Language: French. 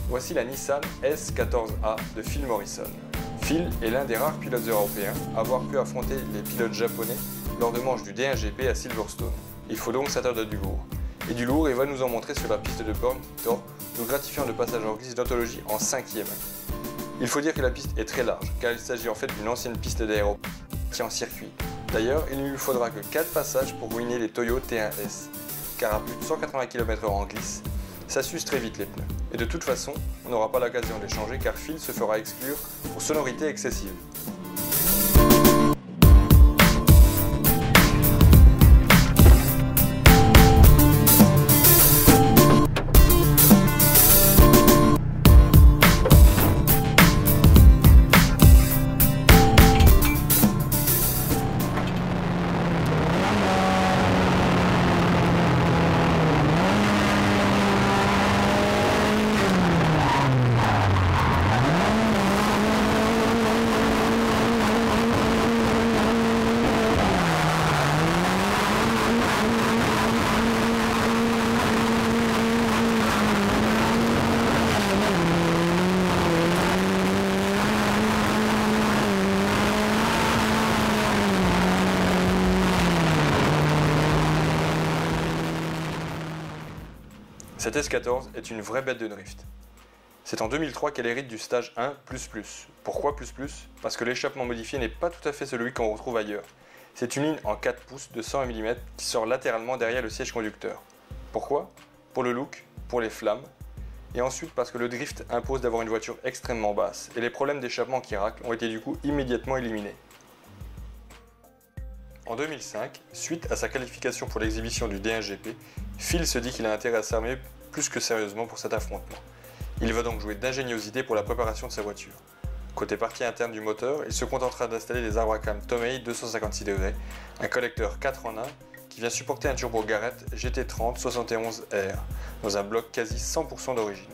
Voici la Nissan S14A de Phil Morrison. Phil est l'un des rares pilotes européens à avoir pu affronter les pilotes japonais lors de manches du D1GP à Silverstone. Il faut donc s'attendre à du lourd. Et du lourd, il va nous en montrer sur la piste de Born-Tor, nous gratifiant de passage en glisse d'anthologie en 5e. Il faut dire que la piste est très large, car il s'agit en fait d'une ancienne piste d'aéroport qui est en circuit. D'ailleurs, il ne lui faudra que 4 passages pour ruiner les Toyo T1S, car à plus de 180 km/h en glisse, ça s'use très vite les pneus. Et de toute façon, on n'aura pas l'occasion de les changer car Phil se fera exclure pour sonorité excessive. Cette S14 est une vraie bête de drift. C'est en 2003 qu'elle hérite du stage 1++. Pourquoi ++? Parce que l'échappement modifié n'est pas tout à fait celui qu'on retrouve ailleurs. C'est une ligne en 4 pouces de 100 mm qui sort latéralement derrière le siège conducteur. Pourquoi? Pour le look, pour les flammes, et ensuite parce que le drift impose d'avoir une voiture extrêmement basse, et les problèmes d'échappement qui raclent ont été du coup immédiatement éliminés. En 2005, suite à sa qualification pour l'exhibition du D1GP, Phil se dit qu'il a intérêt à s'armer plus que sérieusement pour cet affrontement. Il va donc jouer d'ingéniosité pour la préparation de sa voiture. Côté partie interne du moteur, il se contentera d'installer des arbres à cam Tomei 256 degrés, un collecteur 4 en 1 qui vient supporter un turbo Garrett GT30 71R dans un bloc quasi 100% d'origine.